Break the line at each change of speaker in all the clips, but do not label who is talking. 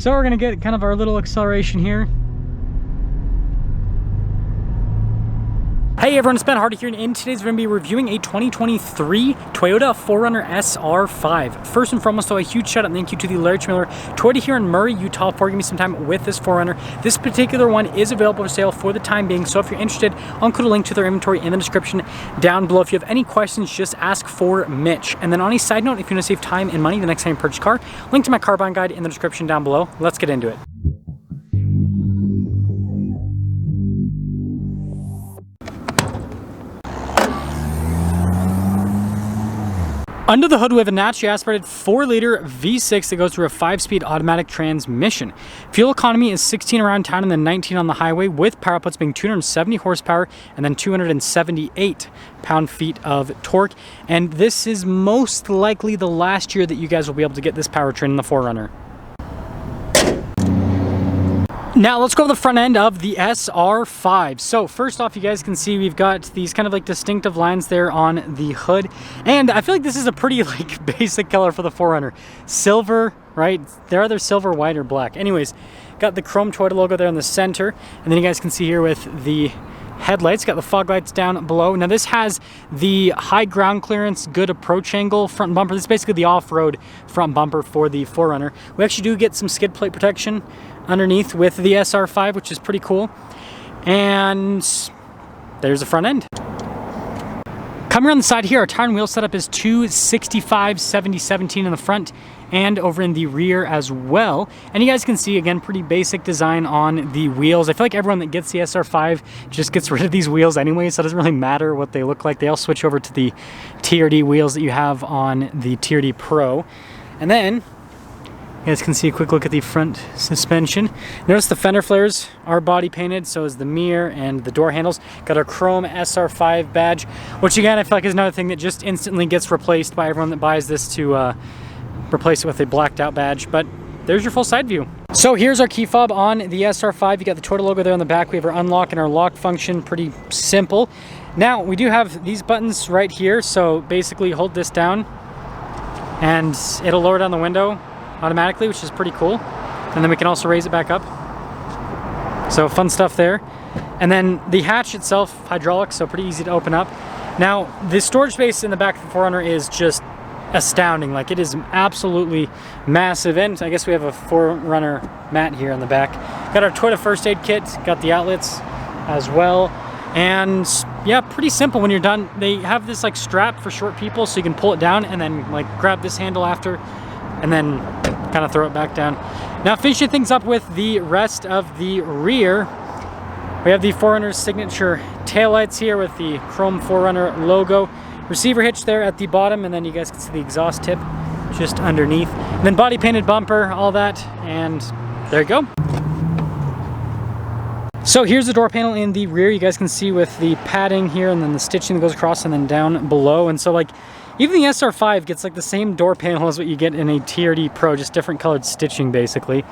So we're gonna get kind of our little acceleration here. Hey everyone, it's Ben Hardy here, and in today's we're going to be reviewing a 2023 Toyota 4Runner SR5. First and foremost though, a huge shout out and thank you to the Larry Miller Toyota here in Murray, Utah for giving me some time with this 4Runner. This particular one is available for sale for the time being, so if you're interested, I'll include a link to their inventory in the description down below. If you have any questions, just ask for Mitch. And then on a side note, if you want to save time and money the next time you purchase a car, link to my car buying guide in the description down below. Let's get into it. Under the hood, we have a naturally aspirated 4-liter V6 that goes through a 5-speed automatic transmission. Fuel economy is 16 around town and then 19 on the highway, with power outputs being 270 horsepower and then 278 pound-feet of torque. And this is most likely the last year that you guys will be able to get this powertrain in the 4Runner. Now let's go to the front end of the SR5. So first off, you guys can see we've got these kind of like distinctive lines there on the hood. And I feel like this is a pretty like basic color for the 4Runner. Silver, right? They're either silver, white, or black. Anyways, got the chrome Toyota logo there in the center. And then you guys can see here with the headlights, got the fog lights down below. Now this has the high ground clearance, good approach angle front bumper. This is basically the off-road front bumper for the 4Runner. We actually do get some skid plate protection underneath with the SR5, which is pretty cool. And there's the front end. Coming around the side here, our tire and wheel setup is 265/70/17 in the front and over in the rear as well. And you guys can see, again, pretty basic design on the wheels. I feel like everyone that gets the SR5 just gets rid of these wheels anyway, so it doesn't really matter what they look like. They all switch over to the TRD wheels that you have on the TRD Pro. And then you guys can see a quick look at the front suspension. Notice the fender flares are body painted, so is the mirror and the door handles. Got our chrome SR5 badge, which again I feel like is another thing that just instantly gets replaced by everyone that buys this to replace it with a blacked out badge. But there's your full side view. So here's our key fob on the SR5. You got the Toyota logo there on the back. We have our unlock and our lock function, pretty simple. Now we do have these buttons right here, so basically hold this down and it'll lower down the window automatically, which is pretty cool. And then we can also raise it back up. So fun stuff there. And then the hatch itself, hydraulic, so pretty easy to open up. Now the storage space in the back of the 4Runner is just astounding. Like, it is absolutely massive. And I guess we have a 4Runner mat here in the back. Got our Toyota first aid kit, got the outlets as well. And yeah, pretty simple when you're done. They have this like strap for short people, so you can pull it down and then like grab this handle after and then kind of throw it back down. Now finishing things up with the rest of the rear, we have the 4Runner's signature taillights here with the chrome 4Runner logo. Receiver hitch there at the bottom, and then you guys can see the exhaust tip just underneath. And then body painted bumper, all that, and there you go. So here's the door panel in the rear. You guys can see with the padding here and then the stitching that goes across and then down below. And so like, even the SR5 gets like the same door panel as what you get in a TRD Pro, just different colored stitching basically.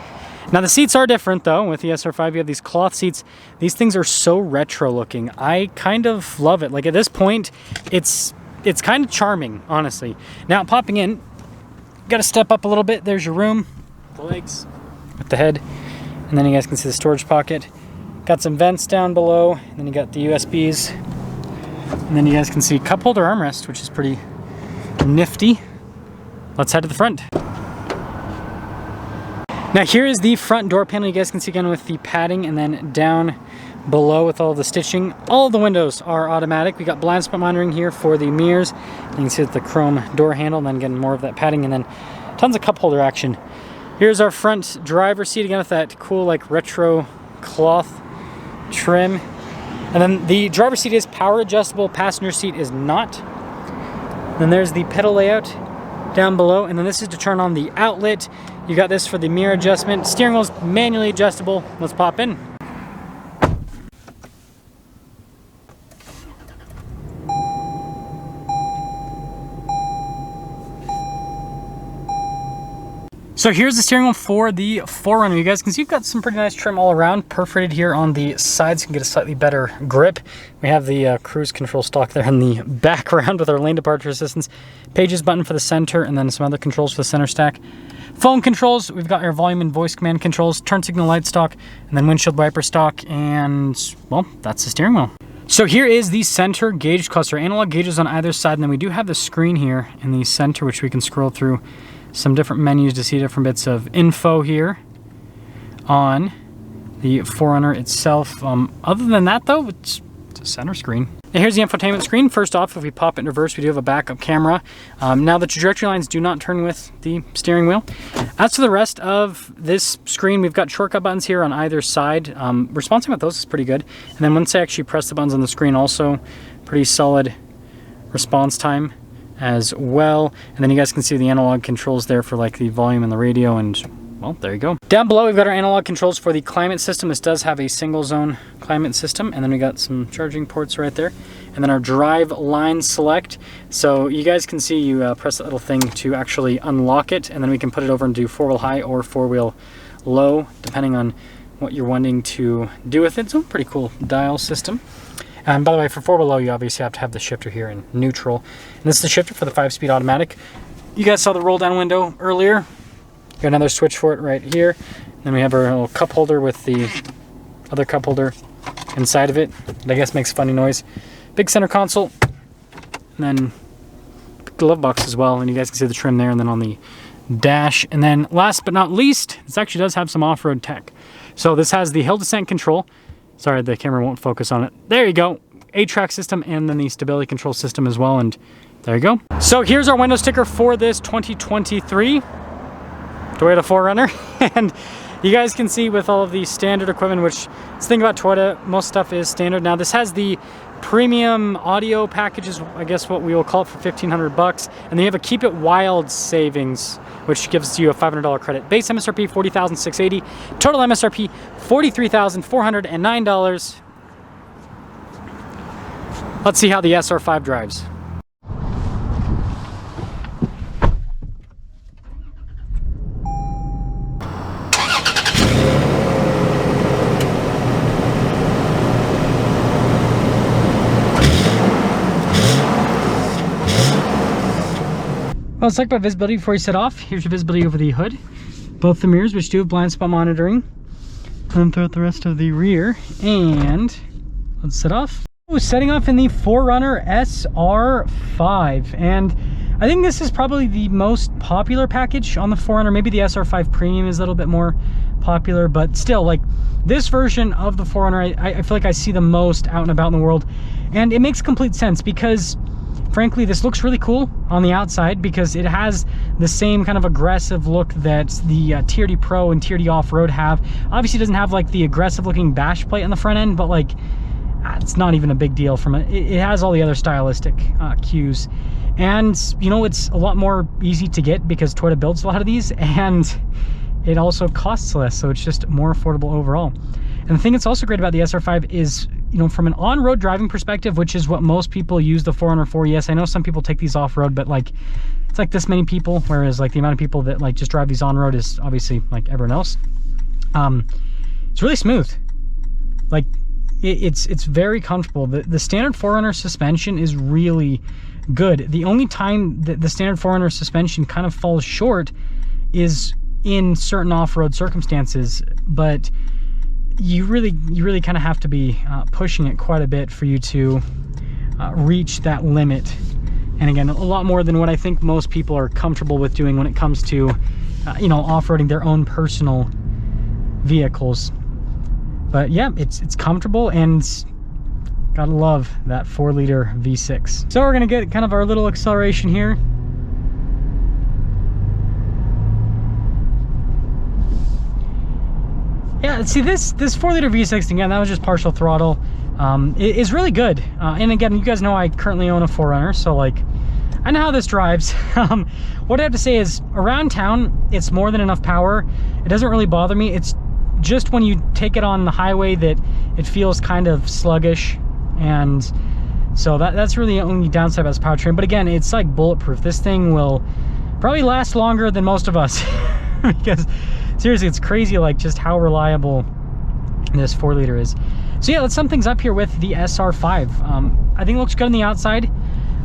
Now the seats are different though. With the SR5 you have these cloth seats. These things are so retro looking. I kind of love it. Like at this point, it's kind of charming, honestly. Now popping in, got to step up a little bit. There's your room, the legs with the head. And then you guys can see the storage pocket. Got some vents down below. And then you got the USBs. And then you guys can see cup holder armrest, which is pretty nifty. Let's head to the front. Now here is the front door panel. You guys can see again with the padding, and then down below with all the stitching. All the windows are automatic. We got blind spot monitoring here for the mirrors. You can see the chrome door handle, and then again more of that padding, and then tons of cup holder action. Here's our front driver's seat again with that cool like retro cloth trim. And then the driver's seat is power adjustable, passenger seat is not. Then there's the pedal layout down below, and then this is to turn on the outlet. You got this for the mirror adjustment. Steering wheel's manually adjustable. Let's pop in. So here's the steering wheel for the 4Runner. You guys can see you've got some pretty nice trim all around, perforated here on the sides. You can get a slightly better grip. We have the cruise control stalk there in the background with our lane departure assistance, pages button for the center, and then some other controls for the center stack. Phone controls, we've got our volume and voice command controls, turn signal light stalk, and then windshield wiper stalk, and well, that's the steering wheel. So here is the center gauge cluster, analog gauges on either side, and then we do have the screen here in the center, which we can scroll through some different menus to see different bits of info here on the 4Runner itself. Other than that though, it's a center screen. And here's the infotainment screen. First off, if we pop it in reverse, we do have a backup camera. Now the trajectory lines do not turn with the steering wheel. As for the rest of this screen, we've got shortcut buttons here on either side. Response time with those is pretty good. And then once I actually press the buttons on the screen, also pretty solid response time as well. And then you guys can see the analog controls there for like the volume and the radio, and well, there you go. Down below, we've got our analog controls for the climate system. This does have a single zone climate system, and then we got some charging ports right there. And then our drive line select. So you guys can see you press that little thing to actually unlock it, and then we can put it over and do 4-wheel high or 4-wheel low, depending on what you're wanting to do with it. So pretty cool dial system. And by the way, for 4-wheel low, you obviously have to have the shifter here in neutral. And this is the shifter for the 5-speed automatic. You guys saw the roll down window earlier. Got another switch for it right here. Then we have our little cup holder with the other cup holder inside of it. That I guess makes a funny noise. Big center console. And then glove box as well. And you guys can see the trim there, and then on the dash. And then last but not least, this actually does have some off-road tech. So this has the hill descent control. Sorry, the camera won't focus on it. There you go. 8-track system, and then the stability control system as well, and there you go. So here's our window sticker for this 2023 Toyota 4Runner. And you guys can see with all of the standard equipment, which the thing about Toyota, most stuff is standard. Now this has the premium audio packages, I guess what we will call it, for $1,500. And then you have a Keep It Wild savings, which gives you a $500 credit. Base MSRP $40,680. Total MSRP $43,409. Let's see how the SR5 drives. Well, let's talk about visibility before you set off. Here's your visibility over the hood. Both the mirrors, which do have blind spot monitoring. And then throughout the rest of the rear. And let's set off. Setting off in the 4Runner SR5. And I think this is probably the most popular package on the 4Runner. Maybe the SR5 Premium is a little bit more popular, but still, like, this version of the 4Runner, I feel like I see the most out and about in the world. And it makes complete sense because frankly, this looks really cool on the outside because it has the same kind of aggressive look that the TRD Pro and TRD Off-Road have. Obviously, it doesn't have like the aggressive looking bash plate on the front end, but like it's not even a big deal from it. It has all the other stylistic cues. And, you know, it's a lot more easy to get because Toyota builds a lot of these, and it also costs less, so it's just more affordable overall. And the thing that's also great about the SR5 is, you know, from an on-road driving perspective, which is what most people use the 4Runner for. Yes, I know some people take these off-road, but like it's like this many people, whereas like the amount of people that like just drive these on-road is obviously like everyone else. It's really smooth. Like it's very comfortable. The standard 4Runner suspension is really good. The only time that the standard 4Runner suspension kind of falls short is in certain off-road circumstances, but you really kind of have to be pushing it quite a bit for you to reach that limit. And again, a lot more than what I think most people are comfortable with doing when it comes to you know, off-roading their own personal vehicles. But yeah, it's comfortable, and gotta love that 4-liter V6. So we're gonna get kind of our little acceleration here. Yeah, see this 4-liter V6, again, that was just partial throttle. It is really good. And again, you guys know I currently own a 4Runner, so like, I know how this drives. What I have to say is, around town, it's more than enough power. It doesn't really bother me. It's just when you take it on the highway that it feels kind of sluggish. And so that's really the only downside about this powertrain. But again, it's like bulletproof. This thing will probably last longer than most of us. because seriously, it's crazy like just how reliable this 4-liter is. So yeah, let's sum things up here with the SR5. I think it looks good on the outside.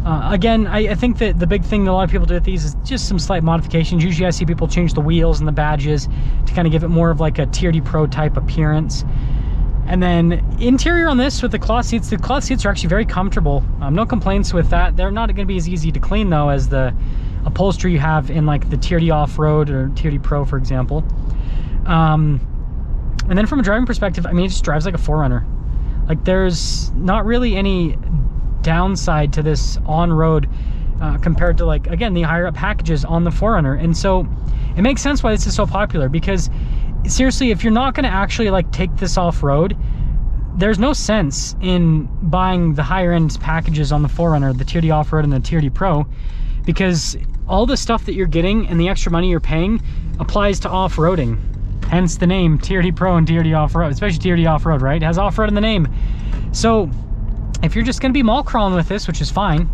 Again, I think that the big thing that a lot of people do with these is just some slight modifications. Usually I see people change the wheels and the badges to kind of give it more of like a TRD Pro type appearance. And then interior on this with the cloth seats are actually very comfortable. No complaints with that. They're not going to be as easy to clean though as the upholstery you have in like the TRD Off-Road or TRD Pro, for example. And then from a driving perspective, I mean, it just drives like a 4Runner. Like there's not really any downside to this on-road compared to, like, again, the higher up packages on the 4Runner. And so it makes sense why this is so popular, because seriously, if you're not going to actually like take this off-road, there's no sense in buying the higher end packages on the 4Runner, the TRD Off-Road and the TRD Pro, because all the stuff that you're getting and the extra money you're paying applies to off-roading. Hence the name TRD Pro and TRD Off-Road, especially TRD Off-Road, right? It has off-road in the name. So if you're just going to be mall crawling with this, which is fine,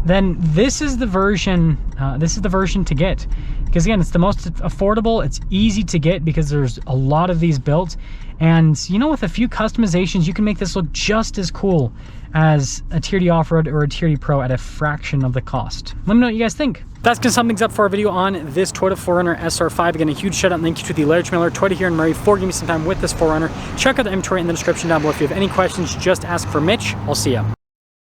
then this is the version to get. Because again, it's the most affordable, it's easy to get because there's a lot of these built. And you know, with a few customizations, you can make this look just as cool as a TRD Off-Road or a TRD Pro at a fraction of the cost. Let me know what you guys think. That's going to sum things up for our video on this Toyota 4Runner SR5. Again, a huge shout out and thank you to the Larry Miller Toyota here in Murray for giving me some time with this 4Runner. Check out the inventory in the description down below. If you have any questions, just ask for Mitch. I'll see ya.